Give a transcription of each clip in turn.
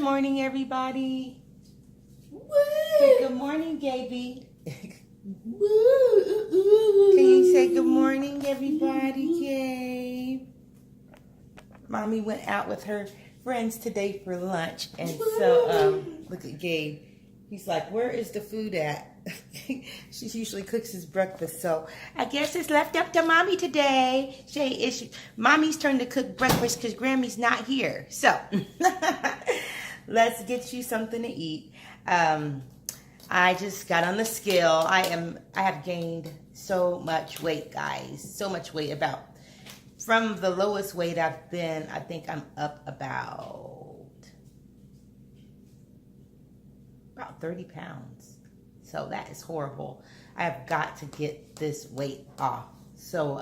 morning, everybody. Say good morning, Gaby. Can you say good morning, everybody, Gabe? Mommy went out with her friends today for lunch, and so look at Gabe. He's like, "Where is the food at?" She usually cooks his breakfast, so I guess it's left up to Mommy today. It's Mommy's turn to cook breakfast because Grammy's not here. So let's get you something to eat. I just got on the scale. I have gained so much weight, guys. So much weight. From the lowest weight I've been, I think I'm up about 30 pounds. So that is horrible. I have got to get this weight off. So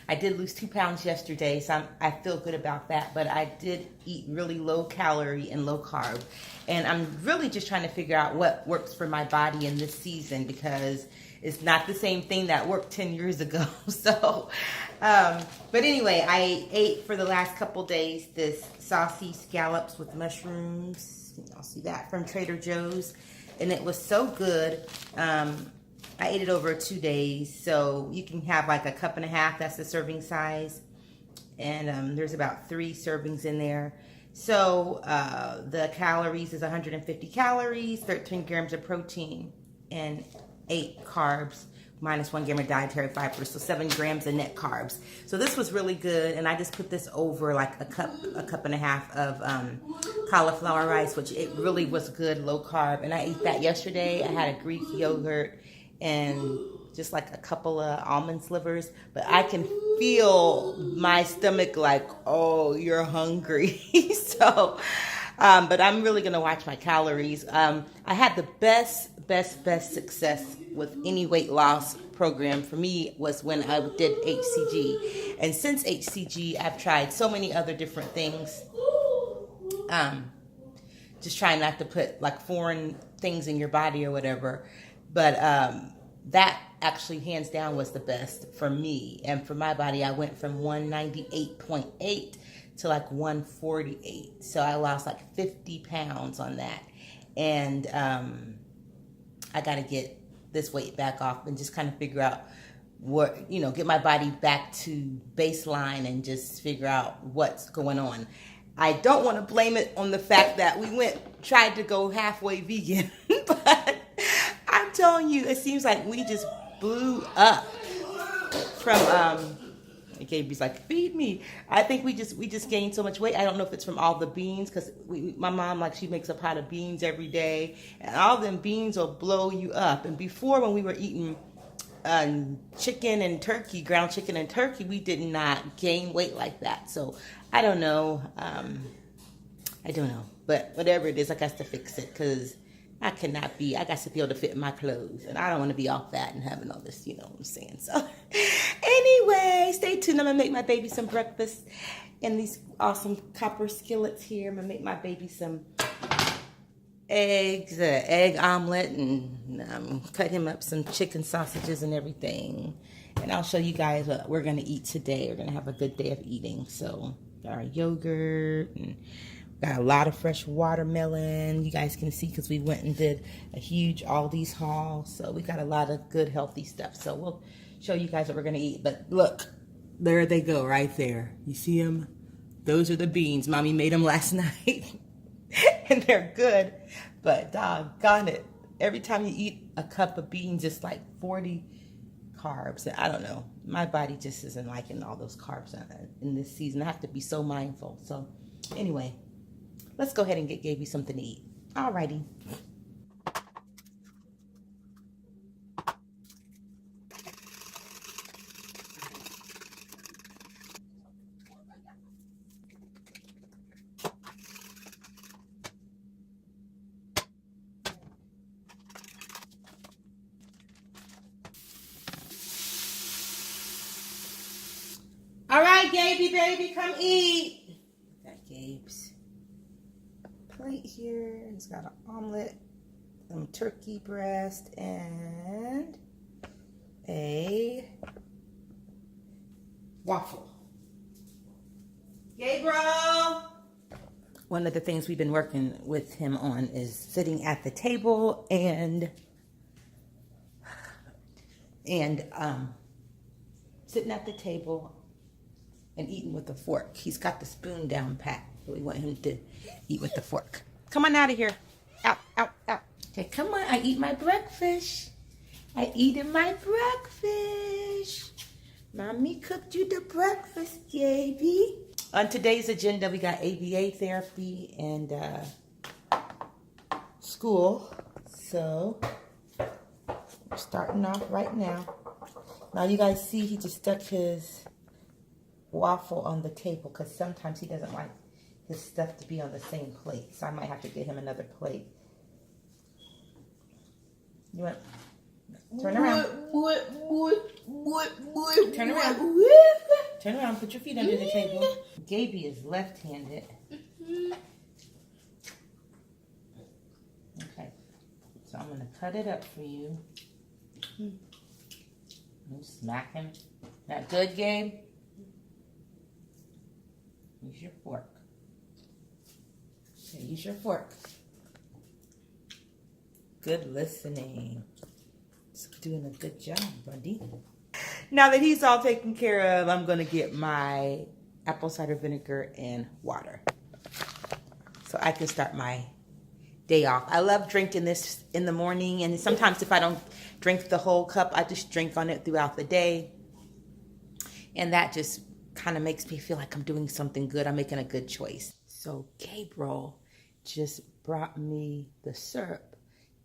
I did lose 2 pounds yesterday, so I feel good about that. But I did eat really low calorie and low carb. And I'm really just trying to figure out what works for my body in this season, because it's not the same thing that worked 10 years ago. So, but anyway, I ate for the last couple days this saucy scallops with mushrooms. Y'all see that from Trader Joe's. And it was so good. I ate it over 2 days. So you can have like a cup and a half. That's the serving size. And there's about 3 servings in there. So the calories is 150 calories, 13 grams of protein, and 8 carbs, minus 1 gram of dietary fiber, so 7 grams of net carbs. So this was really good, and I just put this over like a cup and a half of cauliflower rice, which it really was good, low carb. And I ate that yesterday. I had a Greek yogurt and just like a couple of almond slivers, but I can feel my stomach like, oh, you're hungry. So, but I'm really gonna watch my calories. I had the best success with any weight loss program for me was when I did HCG. And since HCG, I've tried so many other different things. Just trying not to put like foreign things in your body or whatever. But that actually hands down was the best for me. And for my body, I went from 198.8 to like 148. So I lost like 50 pounds on that. And I got to get this weight back off and just kind of figure out what, get my body back to baseline and just figure out what's going on. I don't want to blame it on the fact that we tried to go halfway vegan, but I'm telling you, it seems like we just blew up from, Gaby's like, feed me. I think we just gained so much weight. I don't know if it's from all the beans, because my mom, like, she makes a pot of beans every day, and all them beans will blow you up. And before, when we were eating chicken and turkey, ground chicken and turkey, we did not gain weight like that. So I don't know. But whatever it is, I got to fix it, because I got to be able to fit in my clothes, and I don't want to be all fat and having all this, you know what I'm saying? So anyway, stay tuned. I'm going to make my baby some breakfast in these awesome copper skillets here. I'm going to make my baby some eggs, egg omelet, and cut him up some chicken sausages and everything. And I'll show you guys what we're going to eat today. We're going to have a good day of eating. So got our yogurt, and got a lot of fresh watermelon. You guys can see, because we went and did a huge Aldi's haul. So we got a lot of good healthy stuff. So we'll show you guys what we're going to eat. But look, there they go right there. You see them? Those are the beans. Mommy made them last night. And they're good. But doggone it, every time you eat a cup of beans, it's like 40 carbs. I don't know. My body just isn't liking all those carbs in this season. I have to be so mindful. So anyway, let's go ahead and get Gaby something to eat. Alrighty. All right, Gaby, baby, come eat. Got Gabe's plate here. It's got an omelet, some turkey breast, and a waffle. Gabriel, one of the things we've been working with him on is sitting at the table and sitting at the table and eating with a fork. He's got the spoon down pat, but we want him to eat with the fork. Come on out of here. Out, out, out. Okay, come on. I eat my breakfast. I eating my breakfast. Mommy cooked you the breakfast, baby. On today's agenda, we got ABA therapy and school. So, we're starting off right now. Now, you guys see he just stuck his waffle on the table because sometimes he doesn't like his stuff to be on the same plate. So, I might have to get him another plate. You want... Turn around. Turn around. Turn around. Put your feet under the table. Gaby is left-handed. Okay. So I'm going to cut it up for you. You smack him. That good, Gabe? Use your fork. Okay, use your fork. Good listening. Doing a good job, buddy. Now that he's all taken care of, I'm going to get my apple cider vinegar and water so I can start my day off. I love drinking this in the morning, and sometimes if I don't drink the whole cup, I just drink on it throughout the day, and that just kind of makes me feel like I'm doing something good. I'm making a good choice. So Gabriel just brought me the syrup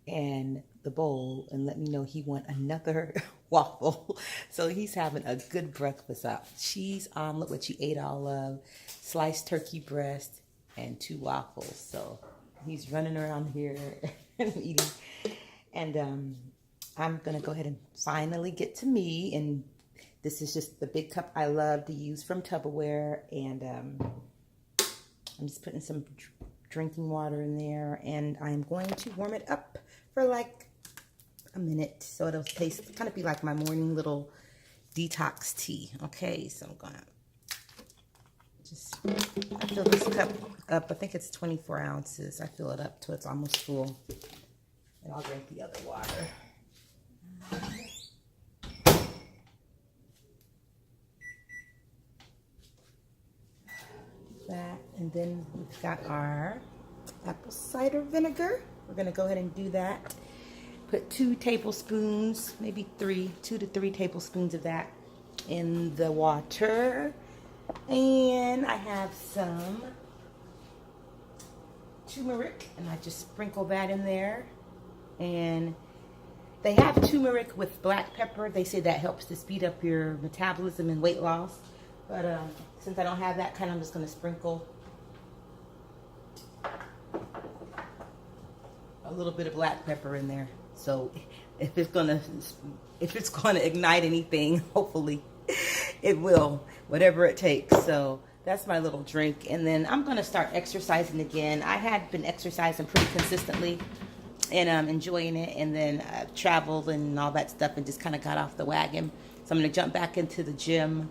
and the bowl and let me know he want another waffle. So he's having a good breakfast out. Cheese omelet, which he ate all of, sliced turkey breast, and 2 waffles. So he's running around here and eating. And I'm going to go ahead and finally get to me. And this is just the big cup I love to use from Tupperware. And I'm just putting some drinking water in there. And I'm going to warm it up for like a minute so it'll taste, kind of be like my morning little detox tea. Okay, so I'm gonna just, I fill this cup up. I think it's 24 ounces. I fill it up till it's almost full. And I'll drink the other water. That, and then we've got our apple cider vinegar. We're gonna go ahead and do that. Put 2 tablespoons, maybe 2 to 3 tablespoons of that in the water. And I have some turmeric, and I just sprinkle that in there. And they have turmeric with black pepper. They say that helps to speed up your metabolism and weight loss. But since I don't have that kind, I'm just going to sprinkle a little bit of black pepper in there. So if it's gonna ignite anything, hopefully it will, whatever it takes. So that's my little drink. And then I'm gonna start exercising again. I had been exercising pretty consistently and I'm enjoying it. And then I've traveled and all that stuff and just kind of got off the wagon. So I'm gonna jump back into the gym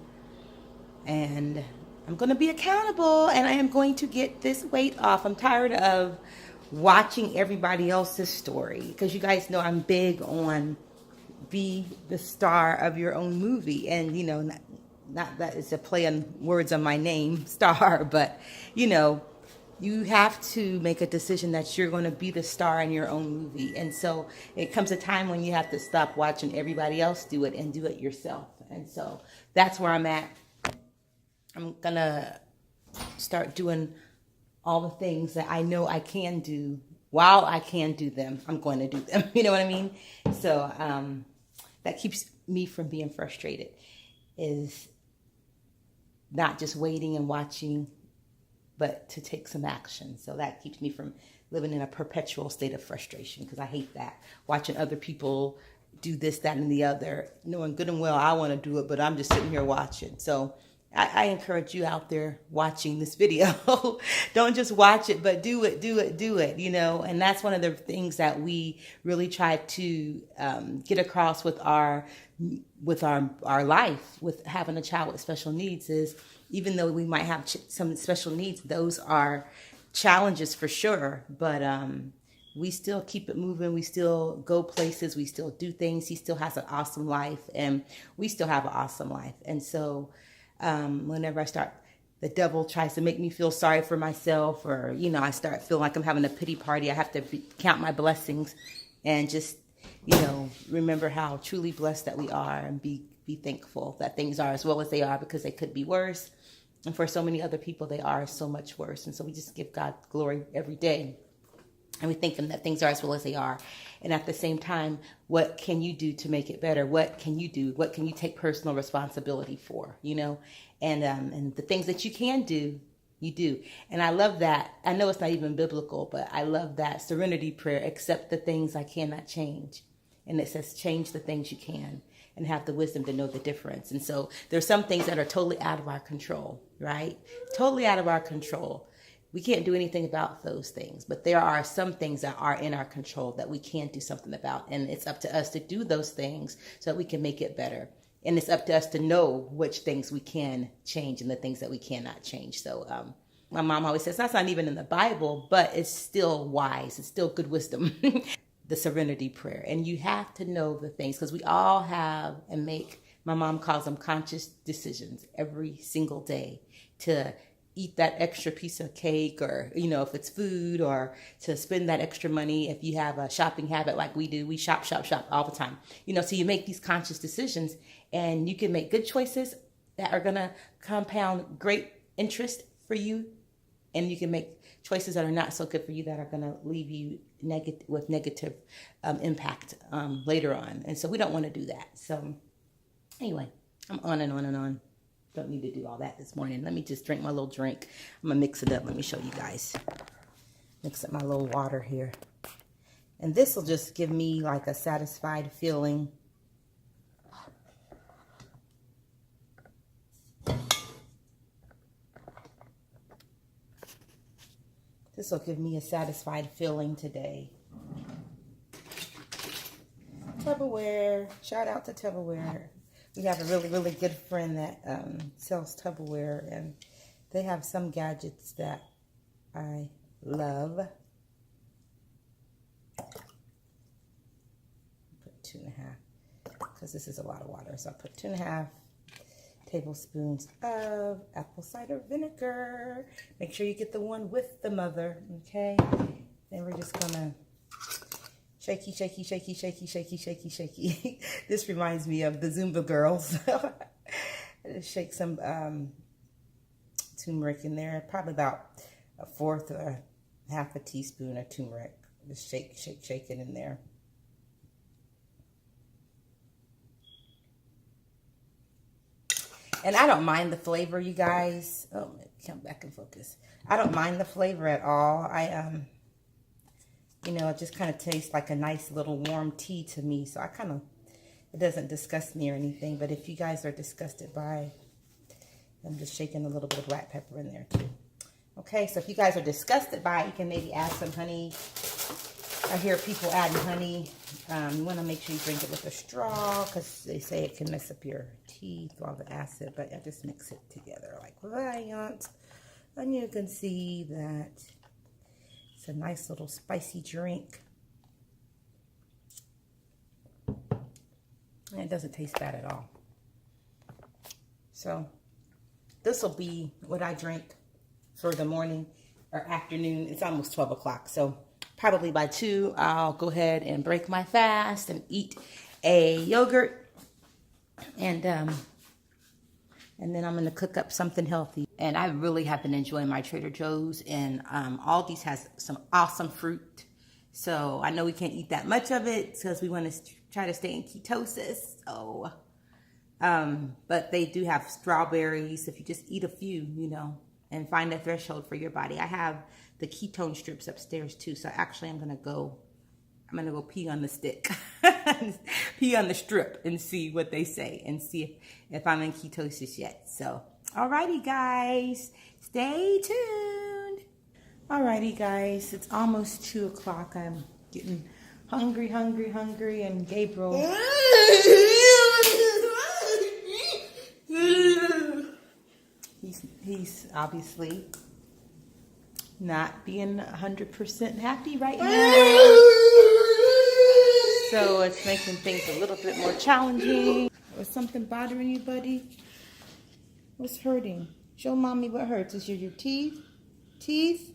and I'm gonna be accountable and I am going to get this weight off. I'm tired of watching everybody else's story, because you guys know I'm big on be the star of your own movie. And you know, not that it's a play on words on my name, star, but you know, you have to make a decision that you're going to be the star in your own movie. And so it comes a time when you have to stop watching everybody else do it and do it yourself. And so that's where I'm at. I'm gonna start doing all the things that I know I can do. While I can do them, I'm going to do them. You know what I mean? So that keeps me from being frustrated, is not just waiting and watching, but to take some action. So that keeps me from living in a perpetual state of frustration, because I hate that. Watching other people do this, that, and the other, knowing good and well I want to do it, but I'm just sitting here watching. So I encourage you out there watching this video. Don't just watch it, but do it, you know. And that's one of the things that we really try to get across with our life, with having a child with special needs, is even though we might have some special needs, those are challenges for sure, but we still keep it moving. We still go places. We still do things. He still has an awesome life, and we still have an awesome life. And so whenever the devil tries to make me feel sorry for myself, or, I start feeling like I'm having a pity party, I have to count my blessings and just, remember how truly blessed that we are, and be thankful that things are as well as they are, because they could be worse. And for so many other people, they are so much worse. And so we just give God glory every day. And we thank Him that things are as well as they are. And at the same time, what can you do to make it better? What can you do? What can you take personal responsibility for? And the things that you can do, you do. And I love that. I know it's not even biblical, but I love that serenity prayer: accept the things I cannot change. And it says, change the things you can, and have the wisdom to know the difference. And so there's some things that are totally out of our control, right? Totally out of our control. We can't do anything about those things, but there are some things that are in our control that we can do something about. And it's up to us to do those things so that we can make it better. And it's up to us to know which things we can change and the things that we cannot change. So my mom always says, that's not even in the Bible, but it's still wise. It's still good wisdom. The serenity prayer. And you have to know the things, because we all have and make, my mom calls them conscious decisions every single day, to eat that extra piece of cake, or, if it's food, or to spend that extra money. If you have a shopping habit like we do, we shop all the time. So you make these conscious decisions, and you can make good choices that are going to compound great interest for you. And you can make choices that are not so good for you, that are going to leave you with negative impact later on. And so we don't want to do that. So anyway, I'm on and on and on. Don't need to do all that this morning. Let me just drink my little drink. I'm going to mix it up. Let me show you guys. Mix up my little water here. And this will just give me like a satisfied feeling. This will give me a satisfied feeling today. Tupperware. Shout out to Tupperware. We have a really, really good friend that sells Tupperware, and they have some gadgets that I love. Put 2.5, because this is a lot of water. So I'll put 2.5 tablespoons of apple cider vinegar. Make sure you get the one with the mother, okay? Then we're just gonna shaky, shaky, shaky, shaky, shaky, shaky, shaky. This reminds me of the Zumba girls. Just shake some turmeric in there. Probably about 1/4 or 1/2 teaspoon of turmeric. Just shake, shake, shake it in there. And I don't mind the flavor, you guys. Oh, come back and focus. I don't mind the flavor at all. It just kind of tastes like a nice little warm tea to me. So it doesn't disgust me or anything. But if you guys are disgusted by, I'm just shaking a little bit of black pepper in there too. Okay, so if you guys are disgusted by it, you can maybe add some honey. I hear people adding honey. You want to make sure you drink it with a straw, because they say it can mess up your teeth, all the acid. But I just mix it together like that. And you can see that it's a nice little spicy drink. And it doesn't taste bad at all. So this will be what I drink for the morning or afternoon. It's almost 12 o'clock. So probably by 2, I'll go ahead and break my fast and eat a yogurt. And then I'm going to cook up something healthy. And I really have been enjoying my Trader Joe's. And Aldi's has some awesome fruit. So I know we can't eat that much of it because we want to try to stay in ketosis. So, but they do have strawberries. If you just eat a few, and find a threshold for your body. I have the ketone strips upstairs too. So actually I'm going to go pee on the stick, pee on the strip, and see what they say, and see if I'm in ketosis yet. So, alrighty guys, stay tuned. Alrighty guys, it's almost 2 o'clock. I'm getting hungry, and Gabriel. He's obviously not being 100% happy right now. So it's making things a little bit more challenging. Was something bothering you, buddy? What's hurting? Show mommy what hurts. Is your teeth? Teeth?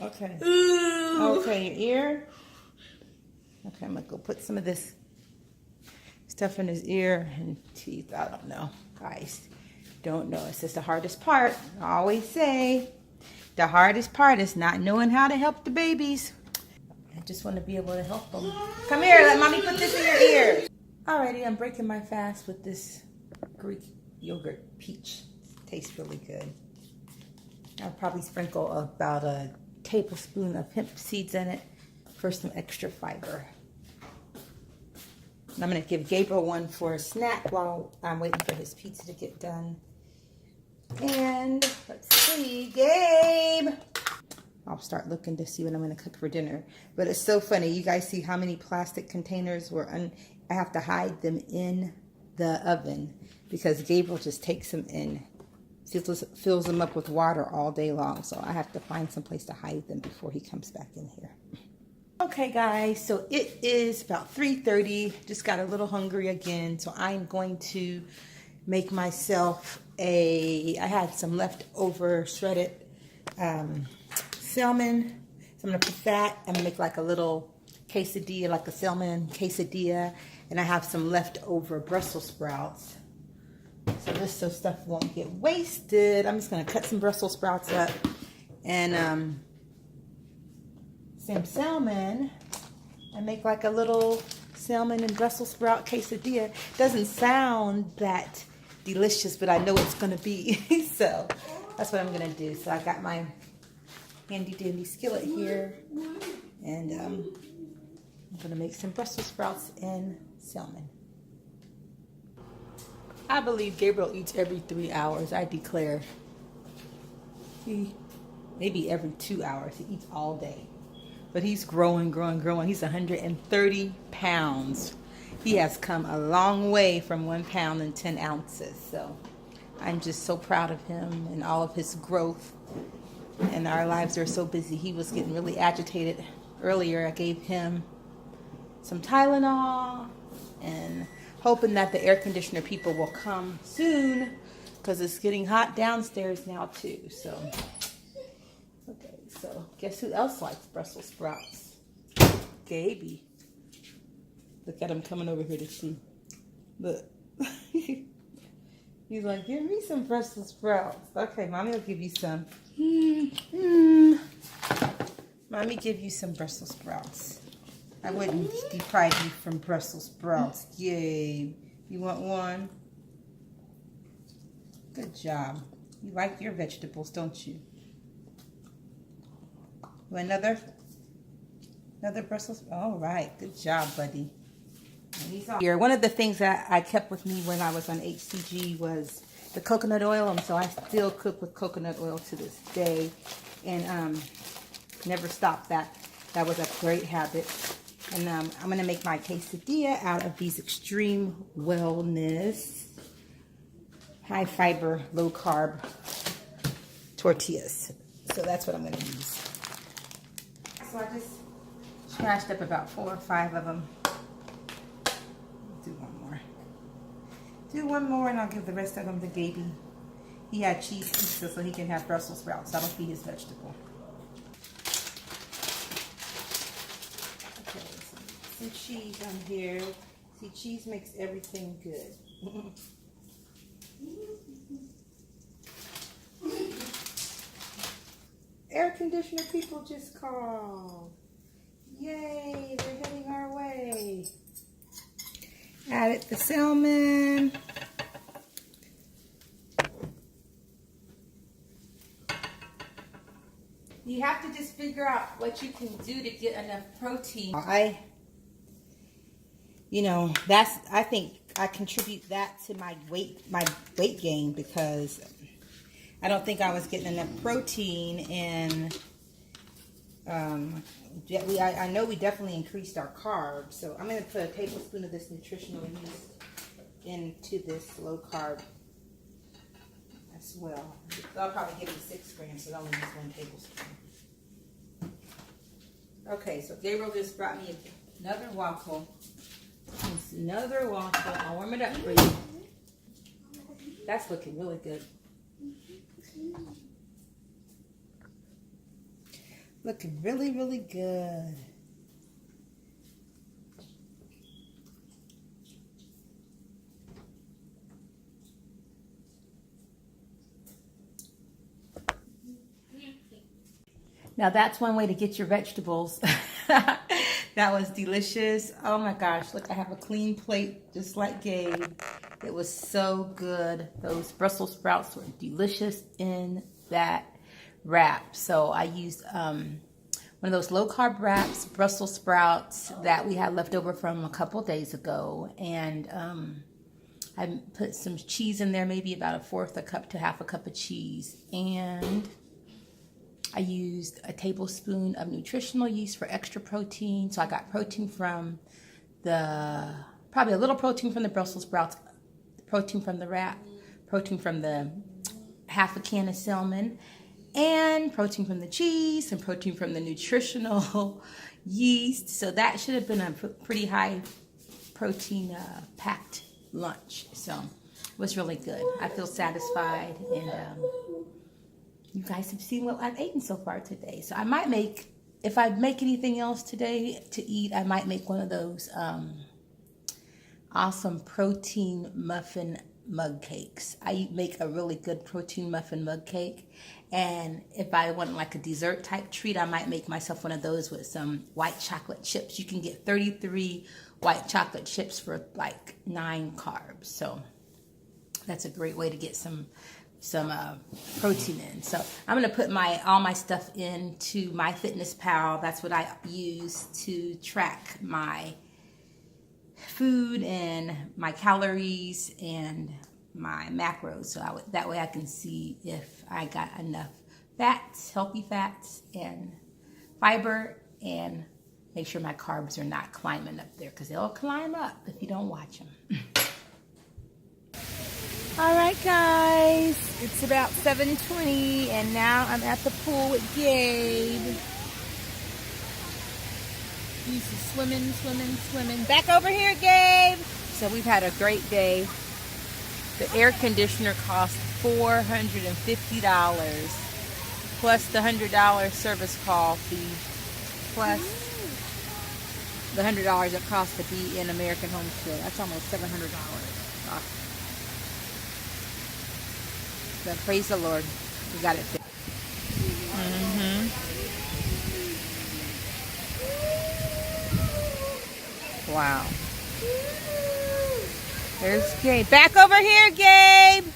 Okay. Okay, your ear? Okay, I'm going to go put some of this stuff in his ear and teeth. I don't know. Guys, don't know. It's just the hardest part. I always say the hardest part is not knowing how to help the babies. I just want to be able to help them. Come here, let mommy put this in your ear. Alrighty, I'm breaking my fast with this Greek yogurt peach. Tastes really good. I'll probably sprinkle about a tablespoon of hemp seeds in it for some extra fiber. And I'm going to give Gabriel one for a snack while I'm waiting for his pizza to get done. And let's see, Gabe. I'll start looking to see what I'm going to cook for dinner. But it's so funny. You guys see how many plastic containers I have to hide them in the oven because Gabriel just takes them in, fills them up with water all day long. So I have to find some place to hide them before he comes back in here. Okay, guys, so it is about 3:30. Just got a little hungry again. So I'm going to make myself I had some leftover shredded salmon. So I'm going to put that and make like a little quesadilla, like a salmon quesadilla. And I have some leftover Brussels sprouts. So this so stuff won't get wasted. I'm just going to cut some Brussels sprouts up and some salmon and make like a little salmon and Brussels sprout quesadilla. Doesn't sound that delicious, but I know it's going to be. So that's what I'm going to do. So I got my handy dandy skillet here, and I'm going to make some Brussels sprouts and salmon. I believe Gabriel eats every 3 hours. I declare. Maybe every 2 hours. He eats all day. But he's growing. He's 130 pounds. He has come a long way from 1 pound and 10 ounces. So I'm just so proud of him and all of his growth. And our lives are so busy. He was getting really agitated earlier. I gave him some Tylenol and hoping that the air conditioner people will come soon because it's getting hot downstairs now too. So, okay, so guess who else likes Brussels sprouts? Gaby. Look at him coming over here to see. Look. He's like, give me some Brussels sprouts. Okay, mommy will give you some. Mommy give you some Brussels sprouts. I wouldn't deprive you from Brussels sprouts. Yay. You want one? Good job. You like your vegetables, don't you? You want another? Another Brussels? All right. Good job, buddy. Here, one of the things that I kept with me when I was on HCG was the coconut oil, and so I still cook with coconut oil to this day, and never stopped that. That was a great habit. And I'm going to make my quesadilla out of these extreme wellness, high fiber, low carb tortillas. So that's what I'm going to use. So I just smashed up about 4 or 5 of them. Do one more. Do one more and I'll give the rest of them to Gaby. He had cheese pizza so he can have Brussels sprouts. That'll be his vegetable. Okay, some cheese on here. See, cheese makes everything good. Air conditioner people just called. Yay, they're heading our way. Added the salmon. You have to just figure out what you can do to get enough protein. I think I contribute that to my weight gain because I don't think I was getting enough protein, and I know we definitely increased our carbs. So I'm going to put a tablespoon of this nutritional yeast into this low carb as well. They'll probably give me 6 grams, so I'll only use 1 tablespoon. Okay, so Gabriel just brought me another waffle. It's another waffle. I'll warm it up for you. That's looking really good. Looking really, really good. Now that's one way to get your vegetables. That was delicious. Oh my gosh, look, I have a clean plate just like Gabe. It was so good. Those Brussels sprouts were delicious in that wrap. So I used one of those low carb wraps, Brussels sprouts that we had left over from a couple days ago. And I put some cheese in there, maybe about 1/4 cup to 1/2 cup of cheese. And I used a tablespoon of nutritional yeast for extra protein. So I got protein from probably a little protein from the Brussels sprouts, protein from the wrap, protein from the 1/2 can of salmon, and protein from the cheese, and protein from the nutritional yeast. So that should have been a pretty high protein packed lunch. So it was really good. I feel satisfied, and you guys have seen what I've eaten so far today. So I might make, if I make anything else today to eat, I might make one of those awesome protein muffin mug cakes. I make a really good protein muffin mug cake. And if I want like a dessert type treat, I might make myself one of those with some white chocolate chips. You can get 33 white chocolate chips for like 9 carbs. So that's a great way to get some protein in. So I'm going to put all my stuff into MyFitnessPal. That's what I use to track my food and my calories and my macros. So that way I can see if I got enough fats, healthy fats and fiber, and make sure my carbs are not climbing up there, because they'll climb up if you don't watch them. All right, guys, it's about 7:20, and now I'm at the pool with Gabe. He's swimming. Back over here, Gabe. So we've had a great day. The air conditioner cost $450, plus the $100 service call fee, plus the $100 it costs to be in American Home Shield. That's almost $700. But praise the Lord, we got it fixed. Wow. There's Gabe. Back over here, Gabe.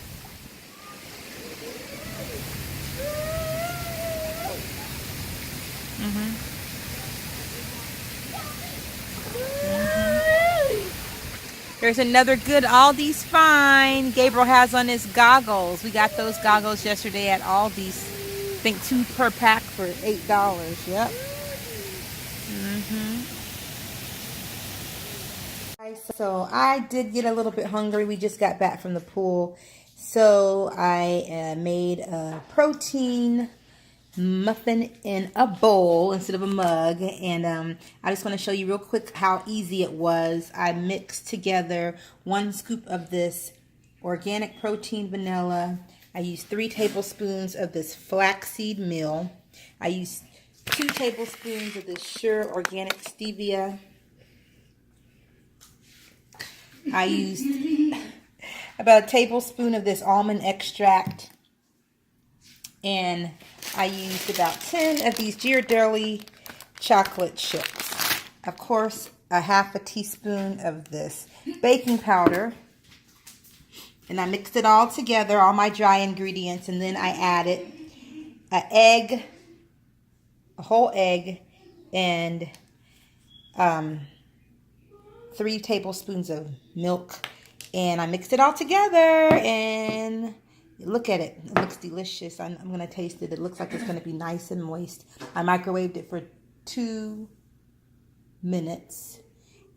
There's another good Aldi's find. Gabriel has on his goggles. We got those goggles yesterday at Aldi's. I think 2 per pack for $8. Yep. So I did get a little bit hungry. We just got back from the pool. So I made a protein muffin in a bowl instead of a mug, and I just want to show you real quick how easy it was. I mixed together 1 scoop of this organic protein vanilla. I used 3 tablespoons of this flaxseed meal. I used 2 tablespoons of this Sure organic stevia. I used about a tablespoon of this almond extract, and I used about 10 of these Ghirardelli chocolate chips. Of course, a 1/2 teaspoon of this baking powder. And I mixed it all together, all my dry ingredients, and then I added an egg, a whole egg, and 3 tablespoons of milk. And I mixed it all together, and look at it. It looks delicious. I'm going to taste it. It looks like it's going to be nice and moist. I microwaved it for 2 minutes,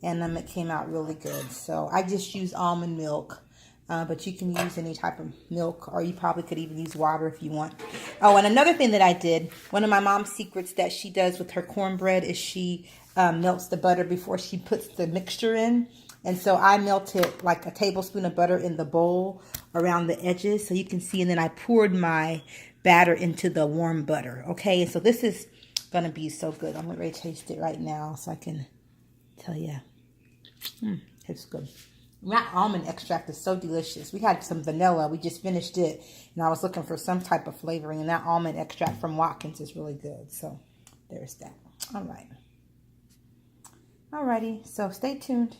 and it came out really good. So I just used almond milk. But you can use any type of milk, or you probably could even use water if you want. Oh, and another thing that I did, one of my mom's secrets that she does with her cornbread is she melts the butter before she puts the mixture in. And so I melted like a tablespoon of butter in the bowl around the edges so you can see. And then I poured my batter into the warm butter. Okay, so this is going to be so good. I'm ready to taste it right now so I can tell you. It's good. That almond extract is so delicious. We had some vanilla. We just finished it. And I was looking for some type of flavoring. And that almond extract from Watkins is really good. So there's that. All right. Alrighty. So stay tuned.